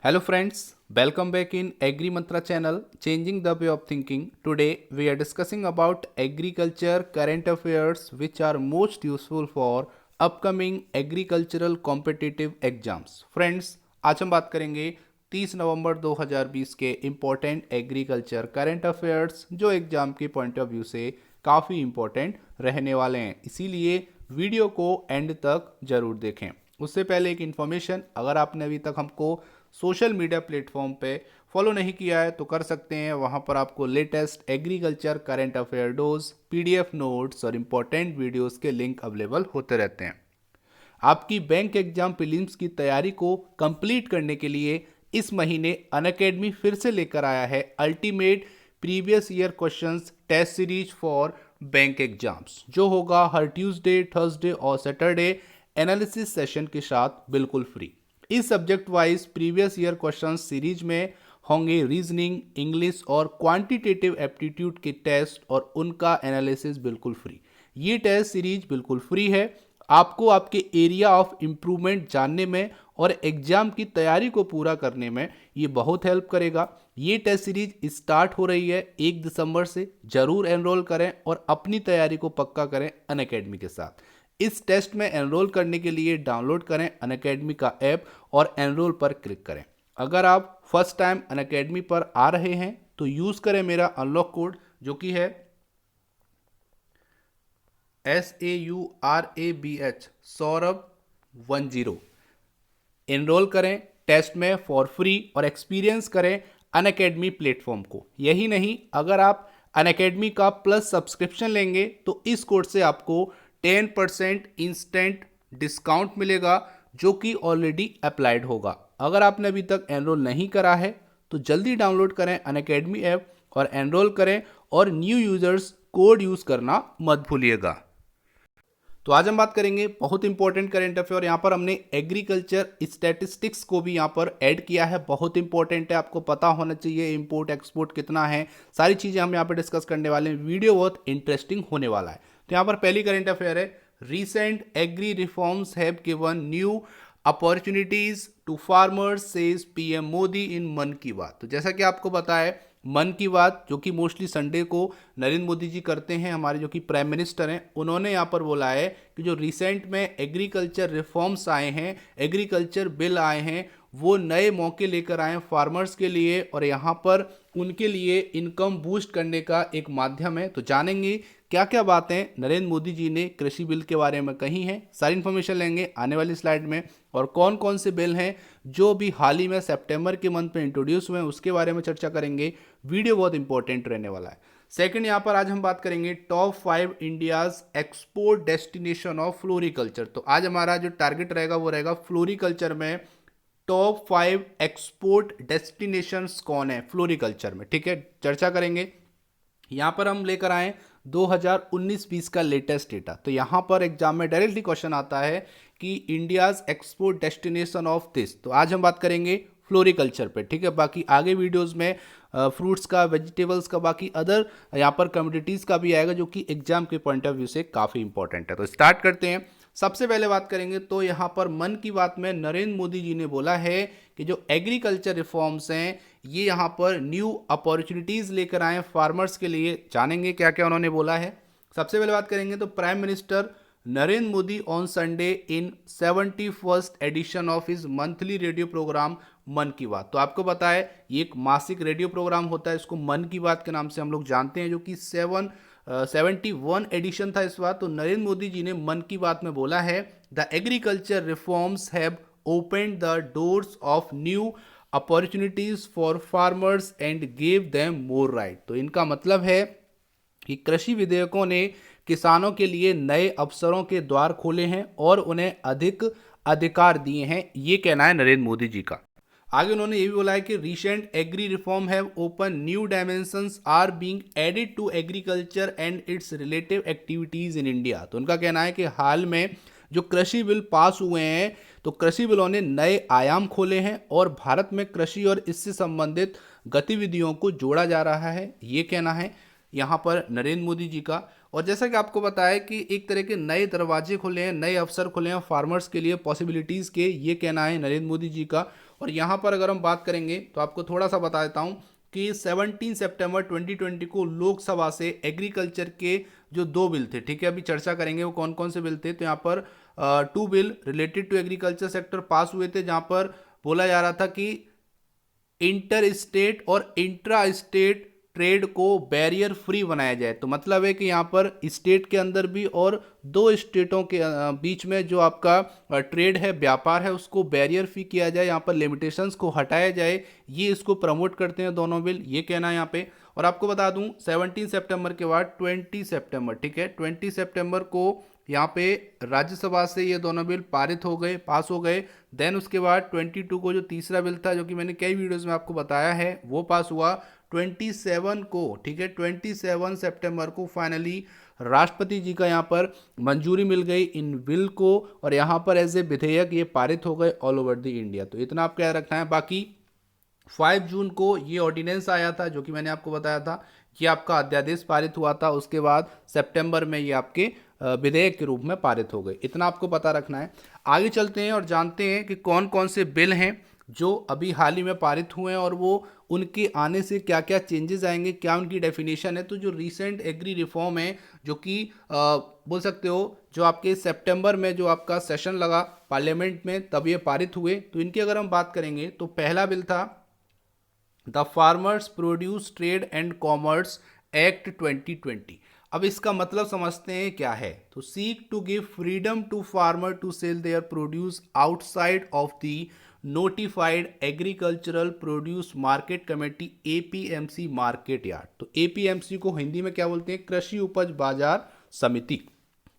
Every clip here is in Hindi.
Hello friends, welcome back in Agri Mantra channel, changing the way of thinking. Today we are discussing about agriculture current affairs which are most useful for upcoming agricultural competitive exams. Friends, आज हम बात करेंगे 30 नवंबर 2020 के इम्पोर्टेंट एग्रीकल्चर करंट अफेयर्स जो एग्जाम के पॉइंट ऑफ व्यू से काफ़ी इम्पोर्टेंट रहने वाले हैं, इसीलिए वीडियो को एंड तक जरूर देखें। उससे पहले एक इन्फॉर्मेशन, अगर आपने अभी तक हमको सोशल मीडिया प्लेटफॉर्म पे फॉलो नहीं किया है तो कर सकते हैं। वहाँ पर आपको latest agriculture current affair dose, PDF notes और इम्पोर्टेंट वीडियोस के लिंक अवेलेबल होते रहते हैं। आपकी बैंक एग्जाम प्रीलिम्स की तैयारी को कंप्लीट करने के लिए इस महीने अनअकैडमी फिर से लेकर आया है ultimate previous year questions test series for bank exams, जो होगा हर ट्यूसडे, थर्सडे और सैटरडे एनालिसिस सेशन के साथ बिल्कुल फ्री। इस subject wise previous year question series में होंगे रीजनिंग, इंग्लिश और क्वांटिटेटिव एप्टीट्यूड के टेस्ट और उनका एनालिसिस बिल्कुल फ्री। ये टेस्ट सीरीज बिल्कुल फ्री है। आपको आपके एरिया ऑफ इम्प्रूवमेंट जानने में और एग्जाम की तैयारी को पूरा करने में ये बहुत हेल्प करेगा। ये टेस्ट सीरीज स्टार्ट हो रही है 1 दिसंबर से। जरूर एनरोल करें और अपनी तैयारी को पक्का करें अनअकैडमी के साथ। इस टेस्ट में एनरोल करने के लिए डाउनलोड करें अनअकैडमी का ऐप और एनरोल पर क्लिक करें। अगर आप फर्स्ट टाइम अनअकैडमी पर आ रहे हैं तो यूज़ करें मेरा अनलॉक कोड, जो कि है SAURABH सौरभ 10। एनरोल करें टेस्ट में फॉर फ्री और एक्सपीरियंस करें अनअकैडमी प्लेटफॉर्म को। यही नहीं, अगर आप अनअकैडमी का प्लस सब्सक्रिप्शन लेंगे तो इस कोड से आपको 10% इंस्टेंट डिस्काउंट मिलेगा, जो कि ऑलरेडी अप्लाइड होगा। अगर आपने अभी तक एनरोल नहीं करा है तो जल्दी डाउनलोड करें अनअकैडमी ऐप और एनरोल करें, और न्यू यूजर्स कोड यूज़ करना मत भूलिएगा। तो आज हम बात करेंगे बहुत इंपॉर्टेंट करेंट अफेयर। यहाँ पर हमने एग्रीकल्चर स्टैटिस्टिक्स को भी यहाँ पर ऐड किया है। बहुत इंपॉर्टेंट है, आपको पता होना चाहिए इंपोर्ट एक्सपोर्ट कितना है, सारी चीज़ें हम यहाँ पर डिस्कस करने वाले हैं। वीडियो बहुत इंटरेस्टिंग होने वाला है। तो यहाँ पर पहली करेंट अफेयर है, recent agri reforms have given new opportunities to farmers says PM Modi in Mann की बात। तो जैसा कि आपको पता है, मन की बात जो कि मोस्टली संडे को नरेंद्र मोदी जी करते हैं, हमारे जो कि प्राइम मिनिस्टर हैं, उन्होंने यहाँ पर बोला है कि जो रिसेंट में एग्रीकल्चर रिफॉर्म्स आए हैं, एग्रीकल्चर बिल आए हैं, वो नए मौके लेकर आए हैं फार्मर्स के लिए और यहाँ पर उनके लिए इनकम बूस्ट करने का एक माध्यम है। तो जानेंगे क्या क्या बातें नरेंद्र मोदी जी ने कृषि बिल के बारे में कही हैं। सारी इन्फॉर्मेशन लेंगे आने वाली स्लाइड में। और कौन कौन से बिल हैं जो भी हाल ही में सितंबर के मंथ में इंट्रोड्यूस हुए हैं, उसके बारे में चर्चा करेंगे। वीडियो बहुत इंपॉर्टेंट रहने वाला है। सेकंड, यहाँ पर आज हम बात करेंगे top 5 India's export destination of floriculture. तो आज हमारा जो टारगेट रहेगा वो रहेगा फ्लोरिकल्चर में टॉप 5 एक्सपोर्ट डेस्टिनेशंस कौन है फ्लोरिकल्चर में, ठीक है, चर्चा करेंगे। यहाँ पर हम लेकर आए 2019-20 का लेटेस्ट डेटा। तो यहाँ पर एग्जाम में डायरेक्टली क्वेश्चन आता है कि India's export destination of this. तो आज हम बात करेंगे फ्लोरिकल्चर पे, ठीक है। बाकी आगे वीडियोस में फ्रूट्स का, वेजिटेबल्स का, बाकी अदर यहाँ पर कम्योडिटीज़ का भी आएगा, जो कि एग्जाम के पॉइंट ऑफ व्यू से काफ़ी इंपॉर्टेंट है। तो स्टार्ट करते हैं। सबसे पहले बात करेंगे तो यहाँ पर मन की बात में नरेंद्र मोदी जी ने बोला है कि जो एग्रीकल्चर रिफॉर्म्स हैं ये यहाँ पर न्यू अपॉर्चुनिटीज़ लेकर आए फार्मर्स के लिए। जानेंगे क्या क्या उन्होंने बोला है। सबसे पहले बात करेंगे तो prime minister Narendra Modi on Sunday in 71st edition of his monthly radio program Mann की बात। तो आपको पता है ये एक मासिक रेडियो प्रोग्राम होता है, इसको मन की बात के नाम से हम लोग जानते हैं, जो कि 71 एडिशन था इस बार। तो नरेंद्र मोदी जी ने मन की बात में बोला है the agriculture reforms have opened the doors of new opportunities for farmers and gave them more right. तो इनका मतलब है कि कृषि विधेयकों ने किसानों के लिए नए अवसरों के द्वार खोले हैं और उन्हें अधिक अधिकार दिए हैं, ये कहना है नरेंद्र मोदी जी का। आगे उन्होंने ये भी बोला है कि recent agri reform have open new dimensions are being added to agriculture and its relative activities in India. तो उनका कहना है कि हाल में जो कृषि बिल पास हुए हैं, तो कृषि बिलों ने नए आयाम खोले हैं और भारत में कृषि और इससे संबंधित गतिविधियों को जोड़ा जा रहा है, ये कहना है यहाँ पर नरेंद्र मोदी जी का। और जैसा कि आपको पता है कि एक तरह के नए दरवाजे खुले हैं, नए अवसर खुले हैं फार्मर्स के लिए, पॉसिबिलिटीज़ के, ये कहना है नरेंद्र मोदी जी का। और यहाँ पर अगर हम बात करेंगे तो आपको थोड़ा सा बता देता हूँ कि 17 सितंबर 2020 को लोकसभा से एग्रीकल्चर के जो 2 बिल थे, ठीक है, अभी चर्चा करेंगे वो कौन कौन से बिल थे। तो यहाँ पर 2 bill related to agriculture sector pass हुए थे, जहाँ पर बोला जा रहा था कि इंटर स्टेट और इंट्रा स्टेट ट्रेड को बैरियर फ्री बनाया जाए। तो मतलब है कि यहाँ पर स्टेट के अंदर भी और 2 स्टेटों के बीच में जो आपका ट्रेड है, व्यापार है, उसको बैरियर फ्री किया जाए, यहाँ पर लिमिटेशंस को हटाया जाए। ये इसको प्रमोट करते हैं दोनों बिल, ये कहना है यहाँ पे। और आपको बता दूं 17 सितंबर के बाद 20 सितंबर, ठीक है, 20 सितंबर को यहाँ पे राज्यसभा से ये दोनों बिल पारित हो गए, पास हो गए। देन उसके बाद 22 को जो तीसरा बिल था, जो कि मैंने कई वीडियोस में आपको बताया है, वो पास हुआ 27 को, ठीक है, 27 सितंबर को फाइनली राष्ट्रपति जी का यहाँ पर मंजूरी मिल गई इन बिल को, और यहाँ पर एज ए विधेयक ये पारित हो गए ऑल ओवर द इंडिया। तो इतना आपको याद रखना है। बाकी 5 जून को ये ऑर्डिनेंस आया था, जो कि मैंने आपको बताया था, ये आपका अध्यादेश पारित हुआ था। उसके बाद सितंबर में ये आपके विधेयक के रूप में पारित हो गए। इतना आपको पता रखना है। आगे चलते हैं और जानते हैं कि कौन कौन से बिल हैं जो अभी हाल ही में पारित हुए हैं और वो उनके आने से क्या क्या चेंजेस आएंगे, क्या उनकी डेफिनेशन है। तो जो रीसेंट एग्री रिफॉर्म है, जो कि बोल सकते हो जो आपके सितंबर में जो आपका सेशन लगा पार्लियामेंट में, तब ये पारित हुए। तो इनकी अगर हम बात करेंगे तो पहला बिल था the farmers produce trade and commerce act 2020। अब इसका मतलब समझते हैं क्या है। तो seek to give freedom to farmer to sell their produce outside of the notified agricultural produce market committee APMC market yard. तो एपीएमसी को हिंदी में क्या बोलते हैं, कृषि उपज बाजार समिति।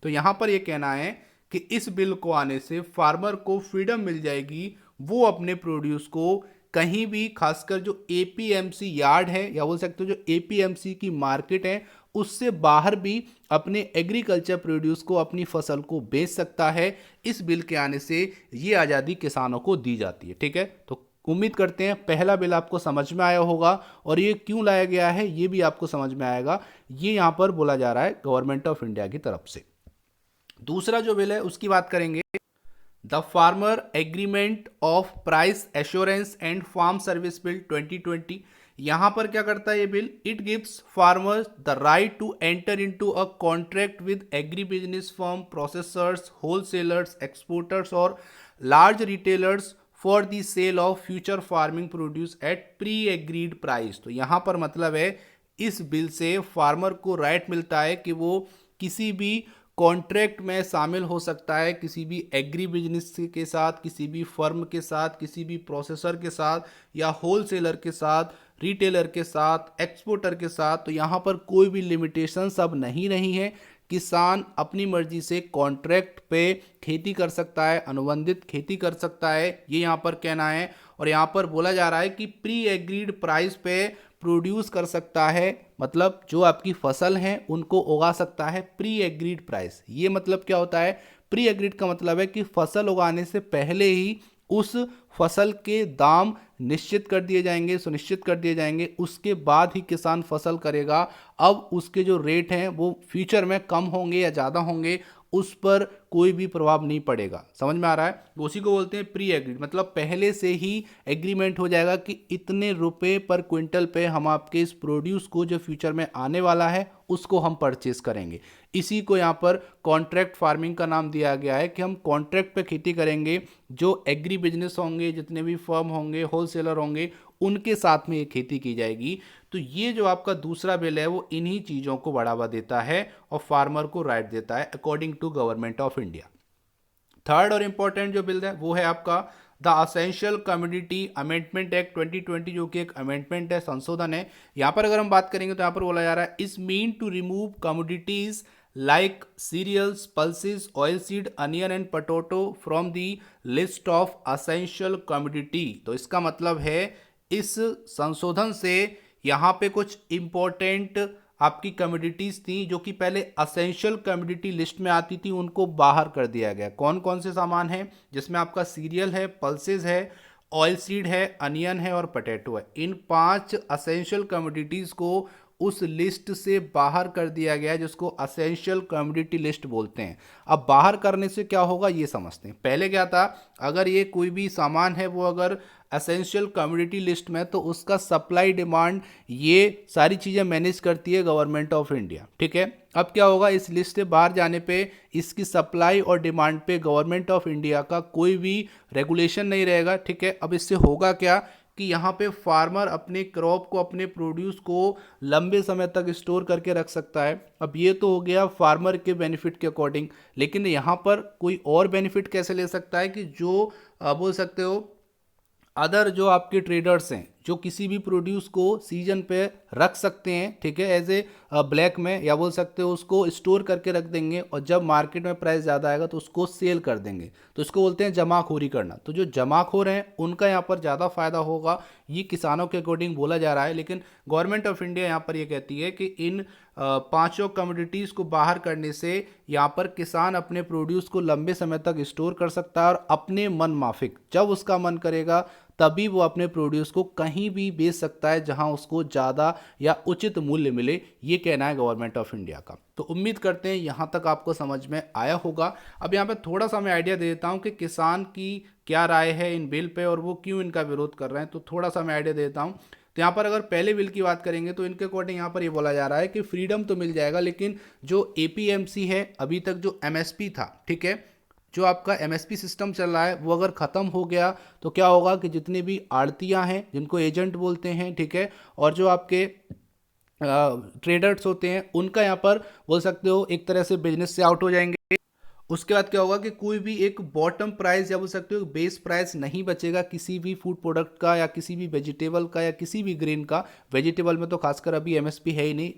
तो यहां पर यह कहना है कि इस बिल को आने से फार्मर को फ्रीडम मिल जाएगी, वो अपने प्रोड्यूस को कहीं भी, खासकर जो एपीएमसी यार्ड है या बोल सकते हो जो एपीएमसी की मार्केट है, उससे बाहर भी अपने एग्रीकल्चर प्रोड्यूस को, अपनी फसल को बेच सकता है। इस बिल के आने से ये आज़ादी किसानों को दी जाती है, ठीक है। तो उम्मीद करते हैं पहला बिल आपको समझ में आया होगा और ये क्यों लाया गया है ये भी आपको समझ में आएगा। ये यहाँ पर बोला जा रहा है गवर्नमेंट ऑफ इंडिया की तरफ से। दूसरा जो बिल है उसकी बात करेंगे, the farmer agreement of price assurance and farm service bill 2020। यहां पर क्या करता है ये bill, it gives farmers the right to enter into a contract with agri business firm, processors, wholesalers, exporters और large retailers for the sale of future farming produce at pre agreed price. तो यहां पर मतलब है इस बिल से फार्मर को राइट मिलता है कि वो किसी भी कॉन्ट्रैक्ट में शामिल हो सकता है, किसी भी एग्री बिजनेस के साथ, किसी भी फर्म के साथ, किसी भी प्रोसेसर के साथ या होलसेलर के साथ, रिटेलर के साथ, एक्सपोर्टर के साथ। तो यहाँ पर कोई भी लिमिटेशंस अब नहीं रही है। किसान अपनी मर्जी से कॉन्ट्रैक्ट पे खेती कर सकता है, अनुबंधित खेती कर सकता है, ये यहाँ पर कहना है। और यहाँ पर बोला जा रहा है कि प्री एग्रीड प्राइस पे प्रोड्यूस कर सकता है, मतलब जो आपकी फसल है उनको उगा सकता है प्री एग्रीड प्राइस। ये मतलब क्या होता है, प्री एग्रीड का मतलब है कि फसल उगाने से पहले ही उस फसल के दाम निश्चित कर दिए जाएंगे, सुनिश्चित कर दिए जाएंगे, उसके बाद ही किसान फसल करेगा। अब उसके जो रेट हैं वो फ्यूचर में कम होंगे या ज़्यादा होंगे, उस पर कोई भी प्रभाव नहीं पड़ेगा। समझ में आ रहा है, उसी को बोलते हैं प्री एग्रीड, मतलब पहले से ही एग्रीमेंट हो जाएगा कि इतने रुपए पर क्विंटल पे हम आपके इस प्रोड्यूस को जो फ्यूचर में आने वाला है उसको हम परचेस करेंगे। इसी को यहाँ पर कॉन्ट्रैक्ट फार्मिंग का नाम दिया गया है कि हम कॉन्ट्रैक्ट पे खेती करेंगे। जो एग्री बिजनेस होंगे, जितने भी फर्म होंगे, होलसेलर होंगे, उनके साथ में ये खेती की जाएगी। तो ये जो आपका दूसरा बिल है वो इन्हीं चीज़ों को बढ़ावा देता है और फार्मर को राइट देता है according to government of India. Third और इंपॉर्टेंट जो बिल है वो है आपका the essential commodity amendment act 2020, जो कि एक अमेंडमेंट है, संशोधन है। यहाँ पर अगर हम बात करेंगे तो यहाँ पर बोला जा रहा है is mean to remove commodities like cereals, pulses, oilseed, onion and potato from the list of essential commodity। तो इसका मतलब है इस संशोधन से यहाँ पे कुछ इंपॉर्टेंट आपकी कमोडिटीज थी जो कि पहले असेंशियल कमोडिटी लिस्ट में आती थी, उनको बाहर कर दिया गया। कौन कौन से सामान हैं, जिसमें आपका सीरियल है, पल्सेस है, ऑयल सीड है, अनियन है और पोटैटो है। इन 5 असेंशियल कमोडिटीज को उस लिस्ट से बाहर कर दिया गया है, जिसको असेंशियल कमोडिटी लिस्ट बोलते हैं। अब बाहर करने से क्या होगा ये समझते हैं। पहले क्या था, अगर ये कोई भी सामान है वो अगर एसेंशियल कमोडिटी लिस्ट में, तो उसका सप्लाई डिमांड ये सारी चीज़ें मैनेज करती है गवर्नमेंट ऑफ इंडिया। ठीक है, अब क्या होगा, इस लिस्ट से बाहर जाने पे इसकी सप्लाई और डिमांड पे गवर्नमेंट ऑफ इंडिया का कोई भी रेगुलेशन नहीं रहेगा। ठीक है, अब इससे होगा क्या कि यहाँ पे फार्मर अपने क्रॉप को, अपने प्रोड्यूस को लंबे समय तक स्टोर करके रख सकता है। अब ये तो हो गया फार्मर के बेनिफिट के अकॉर्डिंग, लेकिन यहाँ पर कोई और बेनिफिट कैसे ले सकता है कि जो बोल सकते हो अदर जो आपके ट्रेडर्स हैं, जो किसी भी प्रोड्यूस को सीजन पे रख सकते हैं, ठीक है, एज ए ब्लैक में, या बोल सकते हो उसको स्टोर करके रख देंगे और जब मार्केट में प्राइस ज़्यादा आएगा तो उसको सेल कर देंगे, तो इसको बोलते हैं जमाखोरी करना। तो जो जमाखोर हैं उनका यहाँ पर ज़्यादा फायदा होगा, ये किसानों के अकॉर्डिंग बोला जा रहा है। लेकिन गवर्नमेंट ऑफ इंडिया यहाँ पर ये कहती है कि इन पांचों कमोडिटीज़ को बाहर करने से यहाँ पर किसान अपने प्रोड्यूस को लंबे समय तक स्टोर कर सकता है और अपने मन माफिक जब उसका मन करेगा तभी वो अपने प्रोड्यूस को कहीं भी बेच सकता है जहां उसको ज़्यादा या उचित मूल्य मिले, ये कहना है गवर्नमेंट ऑफ इंडिया का। तो उम्मीद करते हैं यहाँ तक आपको समझ में आया होगा। अब यहाँ पे थोड़ा सा मैं आइडिया दे देता हूँ कि किसान की क्या राय है इन बिल पे और वो क्यों इनका विरोध कर रहे हैं, तो थोड़ा सा मैं आइडिया दे देता हूँ। तो यहाँ पर अगर पहले बिल की बात करेंगे तो इनके अकॉर्डिंग यहाँ पर ये बोला जा रहा है कि फ्रीडम तो मिल जाएगा, लेकिन जो एपीएमसी है, अभी तक जो एमएसपी था, ठीक है, जो आपका एमएसपी सिस्टम चल रहा है वो अगर ख़त्म हो गया तो क्या होगा कि जितनी भी आड़तियाँ हैं, जिनको एजेंट बोलते हैं, ठीक है, और जो आपके ट्रेडर्स होते हैं, उनका यहाँ पर बोल सकते हो एक तरह से बिजनेस से आउट हो जाएंगे। उसके बाद क्या होगा कि कोई भी एक बॉटम प्राइस या बोल सकते हो बेस प्राइस नहीं बचेगा किसी भी फूड प्रोडक्ट का या किसी भी वेजिटेबल का या किसी भी ग्रेन का। वेजिटेबल में तो खासकर अभी एमएसपी है ही नहीं।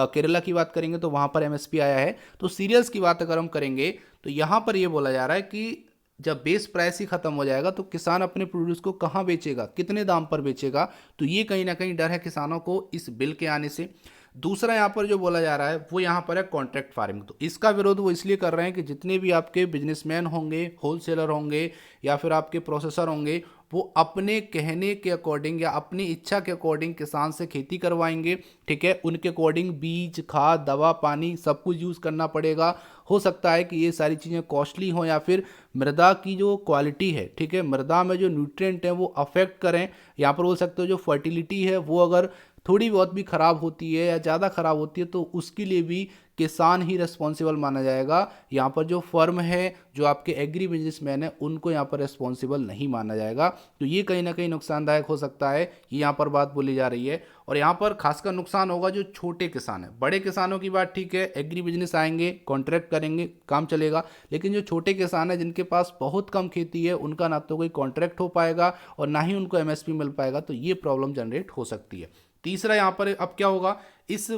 केरला की बात करेंगे तो वहाँ पर एमएसपी आया है। तो सीरियल्स की बात अगर हम करेंगे तो यहाँ पर ये बोला जा रहा है कि जब बेस प्राइस ही खत्म हो जाएगा तो किसान अपने प्रोड्यूस को कहाँ बेचेगा, कितने दाम पर बेचेगा। तो ये कहीं ना कहीं डर है किसानों को इस बिल के आने से। दूसरा यहाँ पर जो बोला जा रहा है वो यहाँ पर है कॉन्ट्रैक्ट फार्मिंग। तो इसका विरोध वो इसलिए कर रहे हैं कि जितने भी आपके बिजनेसमैन होंगे, होलसेलर होंगे या फिर आपके प्रोसेसर होंगे, वो अपने कहने के अकॉर्डिंग या अपनी इच्छा के अकॉर्डिंग किसान से खेती करवाएंगे। ठीक है, उनके अकॉर्डिंग बीज, खाद, दवा, पानी सब कुछ यूज़ करना पड़ेगा। हो सकता है कि ये सारी चीज़ें कॉस्टली हों या फिर मृदा की जो क्वालिटी है, ठीक है, मृदा में जो न्यूट्रिएंट है वो अफेक्ट करें। यहाँ पर बोल सकते हो जो फर्टिलिटी है वो अगर थोड़ी बहुत भी ख़राब होती है या ज़्यादा ख़राब होती है तो उसके लिए भी किसान ही रिस्पॉन्सिबल माना जाएगा। यहाँ पर जो फर्म है, जो आपके एग्री बिजनेसमैन है, उनको यहाँ पर रिस्पॉन्सिबल नहीं माना जाएगा। तो ये कहीं ना कहीं नुकसानदायक हो सकता है, ये यहाँ पर बात बोली जा रही है। और यहाँ पर खासकर नुकसान होगा जो छोटे किसान हैं। बड़े किसानों की बात ठीक है, एग्री बिजनेस आएंगे, कॉन्ट्रैक्ट करेंगे, काम चलेगा। लेकिन जो छोटे किसान हैं जिनके पास बहुत कम खेती है, उनका ना तो कोई कॉन्ट्रैक्ट हो पाएगा और ना ही उनको एमएसपी मिल पाएगा। तो ये प्रॉब्लम जनरेट हो सकती है। तीसरा यहाँ पर अब क्या होगा, इस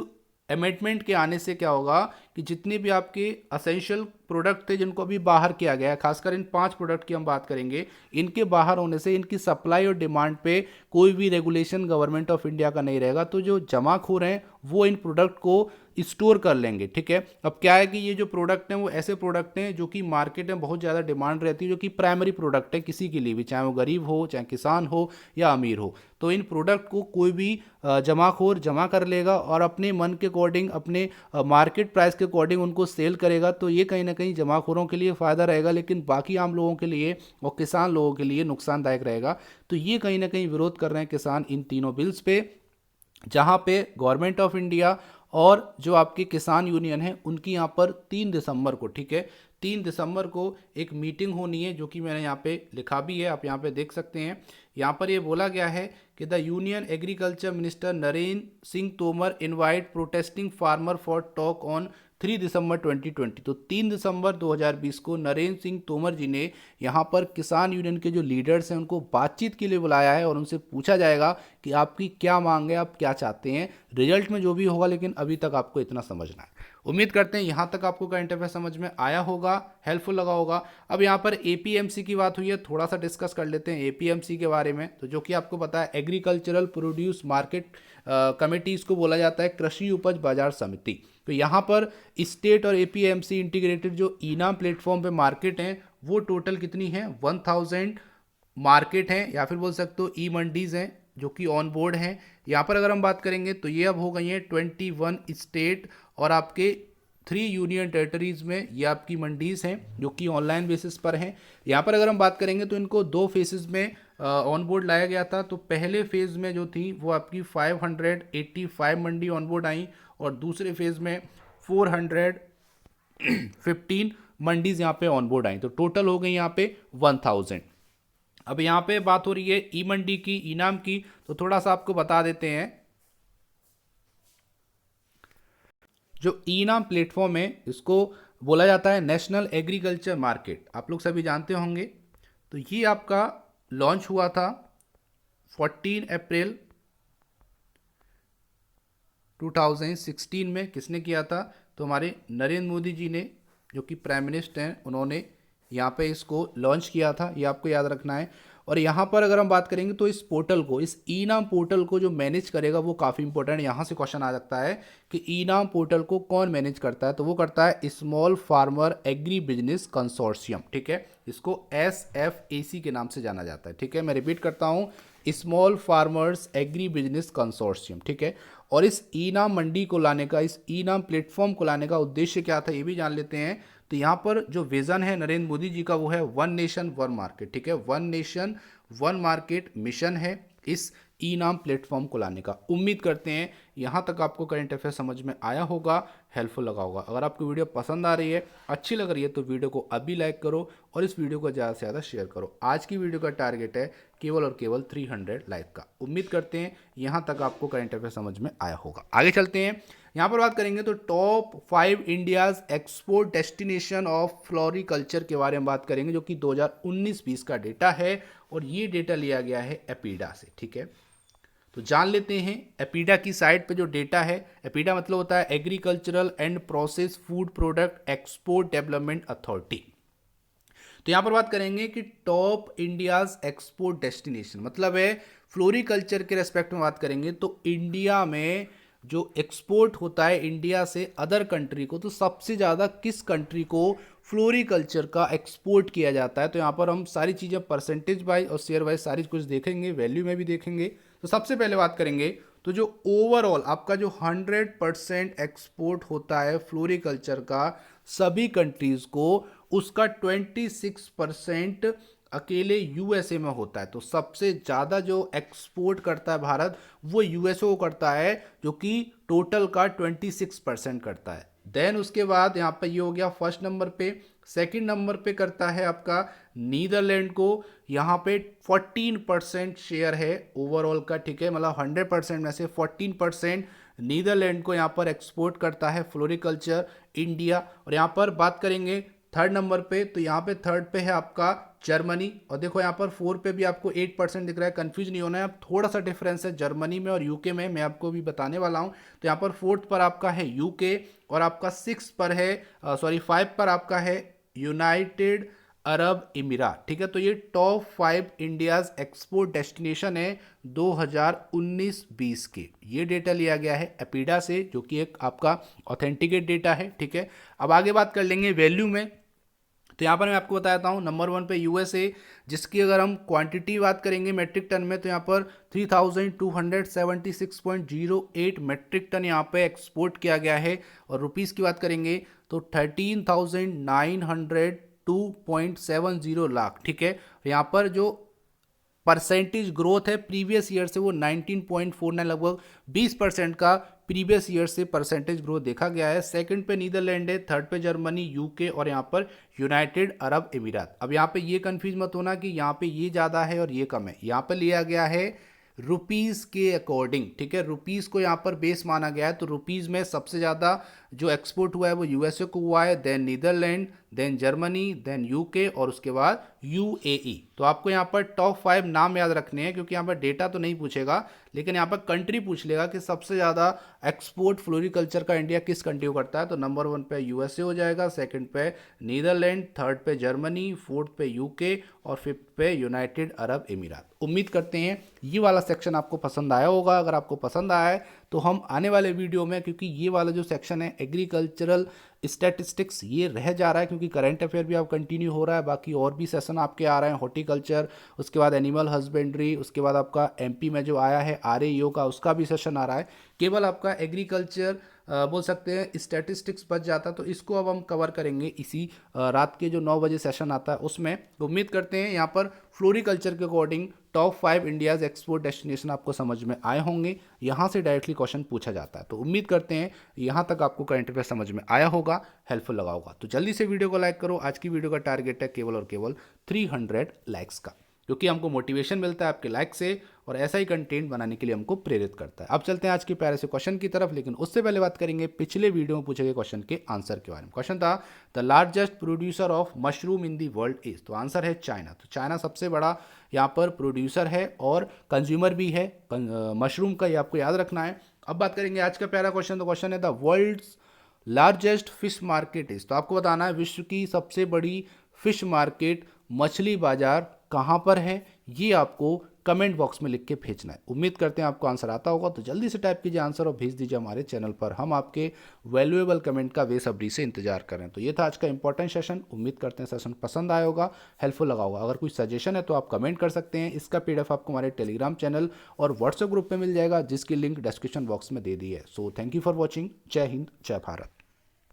अमेंडमेंट के आने से क्या होगा कि जितने भी आपके असेंशियल प्रोडक्ट थे जिनको अभी बाहर किया गया है, खासकर इन 5 प्रोडक्ट की हम बात करेंगे, इनके बाहर होने से इनकी सप्लाई और डिमांड पे कोई भी रेगुलेशन गवर्नमेंट ऑफ इंडिया का नहीं रहेगा। तो जो जमाखोर हैं वो इन प्रोडक्ट को स्टोर कर लेंगे। ठीक है, अब क्या है कि ये जो प्रोडक्ट हैं वो ऐसे प्रोडक्ट हैं जो कि मार्केट में बहुत ज़्यादा डिमांड रहती है, जो कि प्राइमरी प्रोडक्ट है किसी के लिए भी, चाहे वो गरीब हो, चाहे किसान हो या अमीर हो। तो इन प्रोडक्ट को कोई भी जमाखोर जमा कर लेगा और अपने मन के अकॉर्डिंग, अपने मार्केट प्राइस के अकॉर्डिंग उनको सेल करेगा। तो ये कहीं ना कहीं जमाखोरों के लिए फ़ायदा रहेगा, लेकिन बाकी आम लोगों के लिए और किसान लोगों के लिए नुकसानदायक रहेगा। तो ये कहीं ना कहीं विरोध कर रहे हैं किसान इन तीनों बिल्स पे, जहाँ पे गवर्नमेंट ऑफ इंडिया और जो आपके किसान यूनियन है उनकी यहाँ पर 3 दिसंबर को, ठीक है, 3 दिसंबर को एक मीटिंग होनी है, जो कि मैंने यहाँ पे लिखा भी है, आप यहाँ पे देख सकते हैं। यहाँ पर ये बोला गया है कि the union agriculture minister Narendra Singh Tomar invite protesting farmer for talk on 3 दिसंबर 2020। तो 3 दिसंबर 2020 को नरेंद्र सिंह तोमर जी ने यहाँ पर किसान यूनियन के जो लीडर्स हैं उनको बातचीत के लिए बुलाया है और उनसे पूछा जाएगा कि आपकी क्या मांग है, आप क्या चाहते हैं। रिजल्ट में जो भी होगा, लेकिन अभी तक आपको इतना समझना है। उम्मीद करते हैं यहाँ तक आपको करंट अफेयर समझ में आया होगा, हेल्पफुल लगा होगा। अब यहाँ पर एपीएमसी की बात हुई है, थोड़ा सा डिस्कस कर लेते हैं एपीएमसी के बारे में। तो जो कि आपको पता है एग्रीकल्चरल प्रोड्यूस मार्केट कमेटी, इसको बोला जाता है कृषि उपज बाजार समिति। तो यहाँ पर स्टेट और एपीएमसी इंटीग्रेटेड जो ईनाम प्लेटफॉर्म पे मार्केट हैं वो टोटल कितनी है, 1000 मार्केट हैं या फिर बोल सकते हो ई मंडीज़ हैं जो कि ऑन बोर्ड हैं। यहाँ पर अगर हम बात करेंगे तो ये अब हो गई हैं 21 स्टेट और आपके 3 यूनियन टेरिटरीज़ में ये आपकी मंडीज़ हैं जो कि ऑनलाइन बेसिस पर हैं। यहाँ पर अगर हम बात करेंगे तो इनको 2 फेसेस में ऑन बोर्ड लाया गया था, तो पहले फेज़ में जो थी वो आपकी 585 मंडी ऑन बोर्ड आई और दूसरे फेज़ में 415 मंडीज यहाँ पे ऑन बोर्ड आई, तो टोटल हो गई यहाँ पे 1000। अब यहाँ पे बात हो रही है ई मंडी की, इनाम की, तो थोड़ा सा आपको बता देते हैं। जो ई नाम प्लेटफॉर्म है इसको बोला जाता है नेशनल एग्रीकल्चर मार्केट, आप लोग सभी जानते होंगे। तो ये आपका लॉन्च हुआ था 14 अप्रैल 2016 में। किसने किया था? तो हमारे नरेंद्र मोदी जी ने, जो कि प्राइम मिनिस्टर हैं, उन्होंने यहाँ पे इसको लॉन्च किया था, ये आपको याद रखना है। और यहाँ पर अगर हम बात करेंगे तो इस पोर्टल को, इस ई नाम पोर्टल को जो मैनेज करेगा वो काफ़ी इंपॉर्टेंट, यहाँ से क्वेश्चन आ सकता है कि ई नाम पोर्टल को कौन मैनेज करता है, तो वो करता है small farmer agri business consortium, ठीक है। इसको SFAC के नाम से जाना जाता है, ठीक है। मैं रिपीट करता हूँ, small farmers agri business consortium, ठीक है। और इस ई नाम मंडी को लाने का, इस ई नाम प्लेटफॉर्म को लाने का उद्देश्य क्या था ये भी जान लेते हैं। तो यहाँ पर जो विजन है नरेंद्र मोदी जी का वो है वन नेशन वन मार्केट, ठीक है। One nation one market mission है इस ई नाम प्लेटफॉर्म को लाने का। उम्मीद करते हैं यहाँ तक आपको करंट अफेयर समझ में आया होगा, हेल्पफुल लगा होगा। अगर आपको वीडियो पसंद आ रही है, अच्छी लग रही है, तो वीडियो को अभी लाइक करो और इस वीडियो को ज़्यादा से ज़्यादा शेयर करो। आज की वीडियो का टारगेट है केवल और केवल 300 लाइक का। उम्मीद करते हैं यहाँ तक आपको करंट अफेयर समझ में आया होगा। आगे चलते हैं, यहाँ पर बात करेंगे तो top 5 India's export destination of floriculture के बारे में बात करेंगे, जो कि 2019-20 का डेटा है और ये डेटा लिया गया है एपीडा से, ठीक है। तो जान लेते हैं एपीडा की साइट पे जो डेटा है। एपीडा मतलब होता है agricultural and process food product export development authority. तो यहाँ पर बात करेंगे कि टॉप इंडियाज एक्सपोर्ट डेस्टिनेशन, मतलब है फ्लोरिकल्चर के रेस्पेक्ट में बात करेंगे तो इंडिया में जो एक्सपोर्ट होता है इंडिया से अदर कंट्री को, तो सबसे ज़्यादा किस कंट्री को फ्लोरिकल्चर का एक्सपोर्ट किया जाता है। तो यहाँ पर हम सारी चीज़ें परसेंटेज वाइज और शेयर वाइज सारी कुछ देखेंगे, वैल्यू में भी देखेंगे। तो सबसे पहले बात करेंगे तो जो ओवरऑल आपका जो 100% एक्सपोर्ट होता है फ्लोरिकल्चर का सभी कंट्रीज़ को, उसका 26% अकेले यूएसए में होता है। तो सबसे ज़्यादा जो एक्सपोर्ट करता है भारत वो यूएसए को करता है, जो कि टोटल का 26% करता है। देन उसके बाद यहाँ पर ये हो गया फर्स्ट नंबर पे। सेकंड नंबर पे करता है आपका नीदरलैंड को, यहाँ पे 14% शेयर है ओवरऑल का, ठीक है। मतलब 100% में से 14% नीदरलैंड को यहाँ पर एक्सपोर्ट करता है फ्लोरिकल्चर इंडिया। और यहाँ पर बात करेंगे थर्ड नंबर पे, तो यहाँ पे थर्ड पे है आपका जर्मनी, और देखो यहाँ पर 4 पे भी आपको 8% दिख रहा है। कंफ्यूज नहीं होना है, अब थोड़ा सा डिफरेंस है जर्मनी में और यूके में, मैं आपको भी बताने वाला हूँ। तो यहाँ पर 4th पर आपका है यूके और आपका 6 पर है 5 पर आपका है यूनाइटेड अरब इमिरात, ठीक है। तो ये टॉप 5 इंडियाज एक्सपोर्ट डेस्टिनेशन है 2019-20 के। ये डेटा लिया गया है एपीडा से, जो कि एक आपका ऑथेंटिकेट डेटा है, ठीक है। अब आगे बात कर लेंगे वैल्यू में। तो यहाँ पर मैं आपको बताता हूँ नंबर 1 पे यूएसए, जिसकी अगर हम क्वांटिटी बात करेंगे मेट्रिक टन में, तो यहाँ पर 3276.08 मेट्रिक टन यहाँ पे एक्सपोर्ट किया गया है। और रुपीस की बात करेंगे तो 13,902.70 लाख, ठीक है। यहाँ पर जो परसेंटेज ग्रोथ है प्रीवियस ईयर से वो 19.49, लगभग 20% का प्रीवियस ईयर से परसेंटेज ग्रोथ देखा गया है। सेकंड पे नीदरलैंड है, थर्ड पे जर्मनी, यूके और यहाँ पर यूनाइटेड अरब इमिरात। अब यहाँ पे ये कंफ्यूज मत होना कि यहाँ पे ये ज़्यादा है और ये कम है, यहाँ पे लिया गया है रुपीज़ के अकॉर्डिंग, ठीक है। रुपीज़ को यहाँ पर बेस माना गया है, तो रुपीज़ में सबसे ज़्यादा जो एक्सपोर्ट हुआ है वो यूएसए को हुआ है, then Netherland, then Germany, then UK और उसके बाद यूएई। तो आपको यहाँ पर टॉप 5 नाम याद रखने हैं, क्योंकि यहाँ पर डेटा तो नहीं पूछेगा, लेकिन यहाँ पर कंट्री पूछ लेगा कि सबसे ज़्यादा एक्सपोर्ट फ्लोरिकल्चर का इंडिया किस कंट्री को करता है। तो नंबर 1 पे यूएसए हो जाएगा, सेकंड पे नीदरलैंड, थर्ड पे जर्मनी, फोर्थ पे यूके और फिफ्थ पे यूनाइटेड अरब इमिरात। उम्मीद करते हैं ये वाला सेक्शन आपको पसंद आया होगा। अगर आपको पसंद आया है तो हम आने वाले वीडियो में, क्योंकि ये वाला जो सेक्शन है एग्रीकल्चरल स्टैटिस्टिक्स, ये रह जा रहा है क्योंकि करंट अफेयर भी अब कंटिन्यू हो रहा है, बाकी और भी सेशन आपके आ रहे हैं, हॉर्टिकल्चर, उसके बाद एनिमल हस्बेंड्री, उसके बाद आपका एमपी में जो आया है आरएईओ का, उसका भी सेशन आ रहा है। केवल आपका एग्रीकल्चर बोल सकते हैं स्टैटिस्टिक्स बच जाता। तो इसको अब हम कवर करेंगे इसी रात के जो 9 बजे सेशन आता है उसमें। तो उम्मीद करते हैं यहाँ पर फ्लोरिकल्चर के according top 5 India's export destination आपको समझ में आए होंगे। यहाँ से डायरेक्टली क्वेश्चन पूछा जाता है। तो उम्मीद करते हैं यहाँ तक आपको करंट अफेयर समझ में आया होगा, हेल्पफुल लगा होगा। तो जल्दी से वीडियो को लाइक करो। आज की वीडियो का टारगेट है केवल और केवल 300 लाइक्स का, क्योंकि हमको मोटिवेशन मिलता है आपके लाइक से और ऐसा ही कंटेंट बनाने के लिए हमको प्रेरित करता है। अब चलते हैं आज के प्यारे से क्वेश्चन की तरफ, लेकिन उससे पहले बात करेंगे पिछले वीडियो में पूछे गए क्वेश्चन के आंसर के बारे में। क्वेश्चन था the largest producer of mushroom in the world is. तो आंसर है चाइना। तो चाइना सबसे बड़ा यहाँ पर प्रोड्यूसर है और कंज्यूमर भी है मशरूम का, ये आपको याद रखना है। अब बात करेंगे आज का प्यारा क्वेश्चन। तो क्वेश्चन है the world's largest fish market is. तो आपको बताना है विश्व की सबसे बड़ी फिश मार्केट, मछली बाजार कहाँ पर है, ये आपको कमेंट बॉक्स में लिख के भेजना है। उम्मीद करते हैं आपको आंसर आता होगा। तो जल्दी से टाइप कीजिए आंसर और भेज दीजिए हमारे चैनल पर। हम आपके वैल्यूएबल कमेंट का बेसब्री से इंतजार करें। तो ये था आज का इंपॉर्टेंट सेशन। उम्मीद करते हैं सेशन पसंद आया होगा, हेल्पफुल लगा होगा। अगर कोई सजेशन है तो आप कमेंट कर सकते हैं। इसका PDF आपको हमारे टेलीग्राम चैनल और व्हाट्सएप ग्रुप में मिल जाएगा, जिसकी लिंक डिस्क्रिप्शन बॉक्स में दे दी है। So thank you for watching. जय हिंद, जय भारत।